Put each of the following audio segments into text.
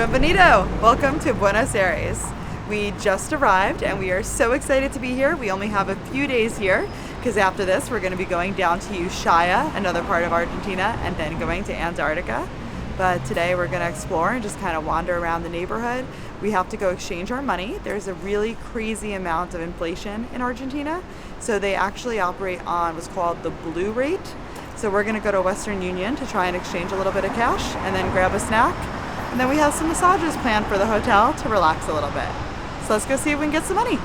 Bienvenido! Welcome to Buenos Aires. We just arrived and we are so excited to be here. We only have a few days here because after this we're going to be going down to Ushuaia, another part of Argentina, and then going to Antarctica. But today we're going to explore and just kind of wander around the neighborhood. We have to go exchange our money. There's a really crazy amount of inflation in Argentina. So they actually operate on what's called the blue rate. So we're going to go to Western Union to try and exchange a little bit of cash and then grab a snack. And then we have some massages planned for the hotel to relax a little bit. So let's go see if we can get some money.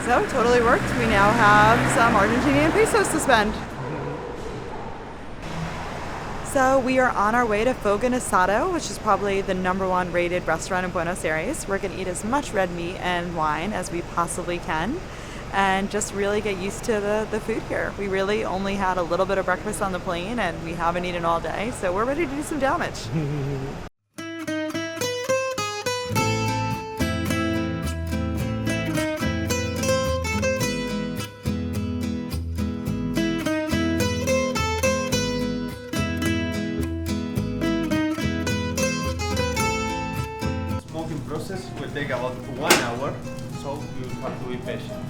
So totally worked. We now have some Argentinian pesos to spend. So we are on our way to Fogón Asado, which is probably the #1 rated restaurant in Buenos Aires. We're going to eat as much red meat and wine as we possibly can and just really get used to the food here. We really only had a little bit of breakfast on the plane and we haven't eaten all day, so we're ready to do some damage. Process will take about 1 hour, so you have to be patient.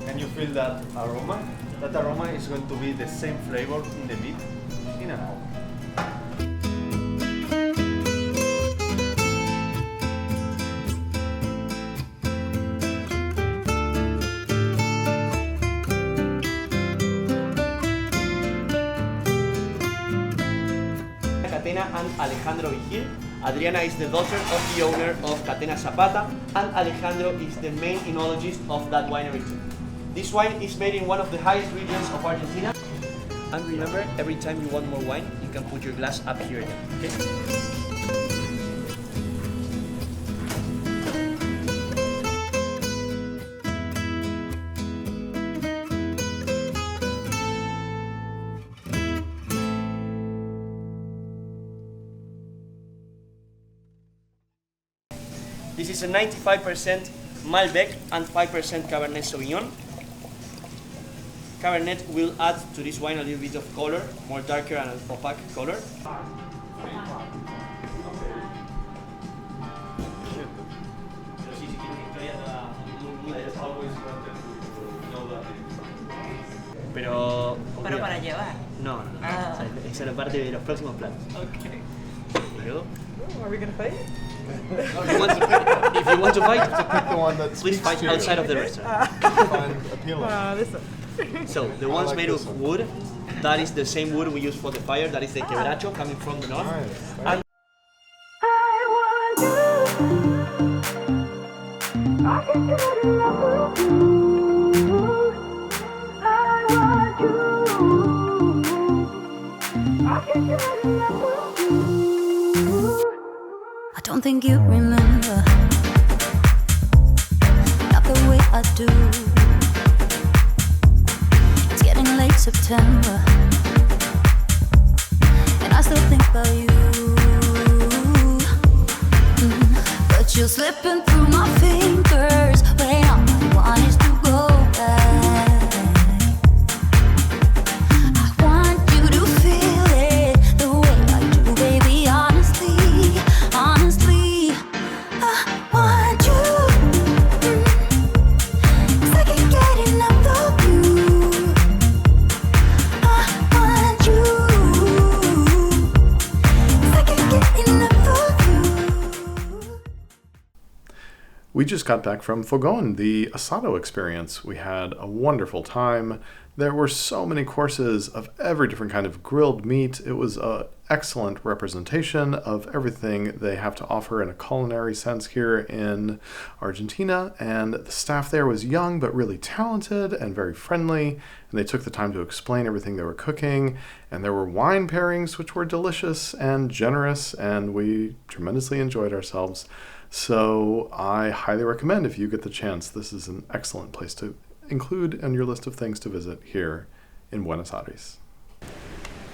Can you feel that aroma? That aroma is going to be the same flavor in the meat in an hour. And Alejandro Vigil. Adriana is the daughter of the owner of Catena Zapata, and Alejandro is the main enologist of that winery too. This wine is made in one of the highest regions of Argentina. And remember, every time you want more wine, you can put your glass up here again, okay? This is a 95% Malbec and 5% Cabernet Sauvignon. Cabernet will add to this wine a little bit of color, more darker and opaque color. Pero para llevar. No. Ah. Esa es la parte de los próximos platos. Okay. Y luego, Are we gonna fight? if you want to fight, Pick the one that please fight outside of the restaurant. This one. So the ones like made this of one. wood, that is the same wood we use for the fire. That is the quebracho coming from the north. Nice. And I don't think you remember, not the way I do. It's getting late September, and I still think about you. But you're slipping through my fingers when all I want is to go back. I want you to feel it the way I do, baby, honestly. I want you. 'Cause I can't get enough of you. I want you. 'Cause I can't get enough of you. We just got back from Fogón, the asado experience. We had a wonderful time. There were so many courses of every different kind of grilled meat. It was an excellent representation of everything they have to offer in a culinary sense here in Argentina. And the staff there was young but really talented and very friendly. And they took the time to explain everything they were cooking. And there were wine pairings which were delicious and generous, and we tremendously enjoyed ourselves. So I highly recommend, if you get the chance, this is an excellent place to include on your list of things to visit here in Buenos Aires.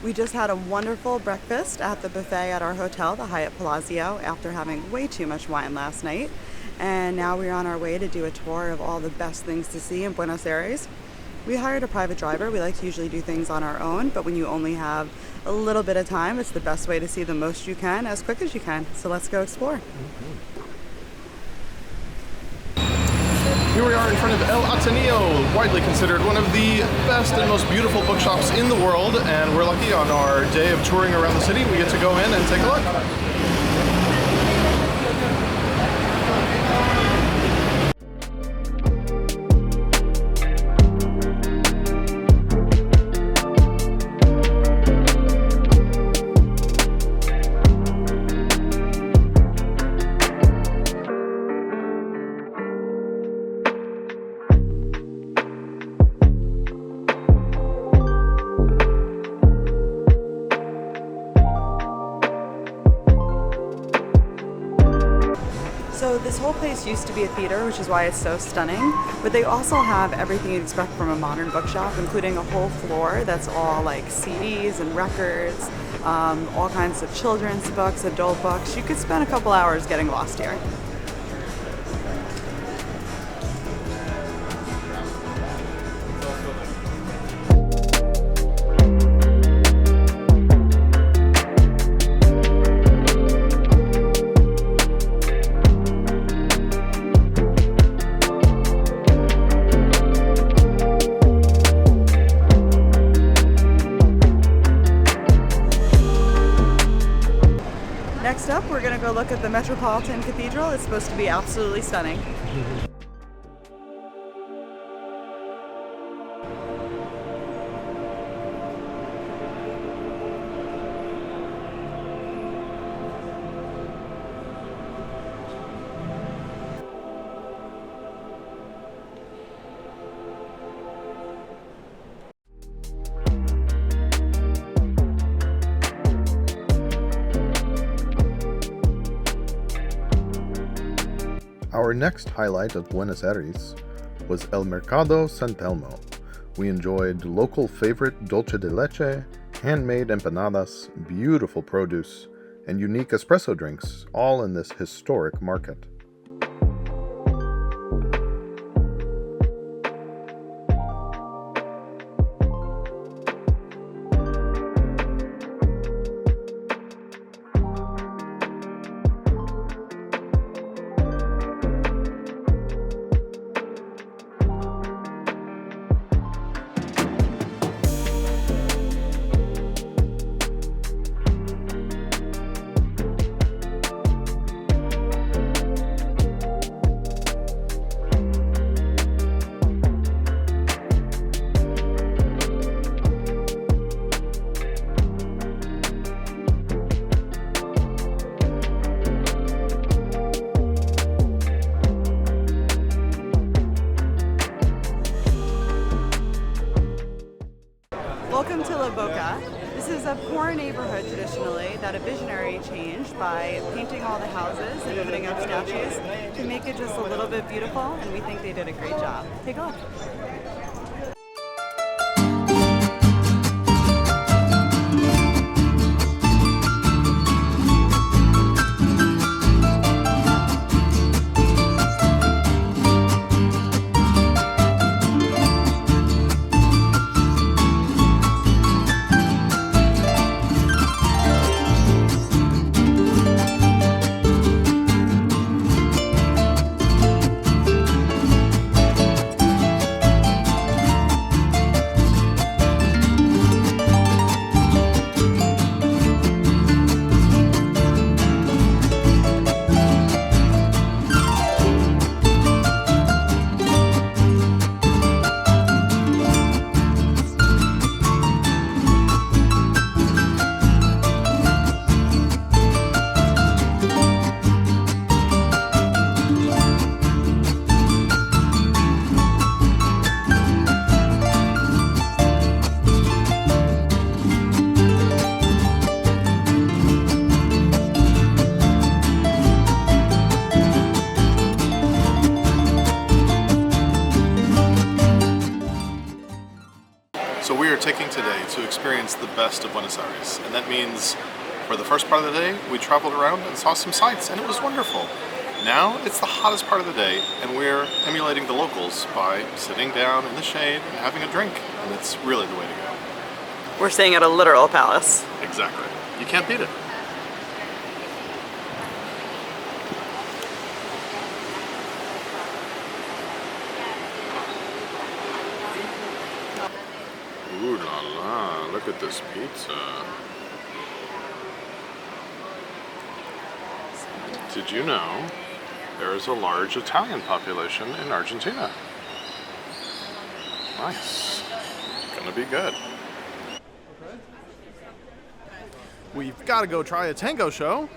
We just had a wonderful breakfast at the buffet at our hotel, the Hyatt Palazzo, after having way too much wine last night. and now we're on our way to do a tour of all the best things to see in Buenos Aires. We hired a private driver. We like to usually do things on our own, but when you only have a little bit of time, it's the best way to see the most you can as quick as you can. So let's go explore. Here we are in front of El Ateneo, widely considered one of the best and most beautiful bookshops in the world, and we're lucky on our day of touring around the city, we get to go in and take a look. So this whole place used to be a theater, which is why it's so stunning, but they also have everything you'd expect from a modern bookshop, including a whole floor that's all like CDs and records, all kinds of children's books, adult books. You could spend a couple hours getting lost here. Next up, we're going to go look at the Metropolitan Cathedral. It's supposed to be absolutely stunning. Our next highlight of Buenos Aires was El Mercado San Telmo. We enjoyed local favorite dulce de leche, handmade empanadas, beautiful produce, and unique espresso drinks, all in this historic market. Welcome to La Boca. This is a poor neighborhood traditionally that a visionary changed by painting all the houses and putting up statues to make it just a little bit beautiful, and we think they did a great job. Take a look. So we are taking today to experience the best of Buenos Aires, and that means for the first part of the day we traveled around and saw some sights, and it was wonderful. Now it's the hottest part of the day, and we're emulating the locals by sitting down in the shade and having a drink, and it's really the way to go. We're staying at a literal palace. Exactly. You can't beat it. Ooh la la, look at this pizza. Did you know there is a large Italian population in Argentina? Nice. Gonna be good. We've got to go try a tango show.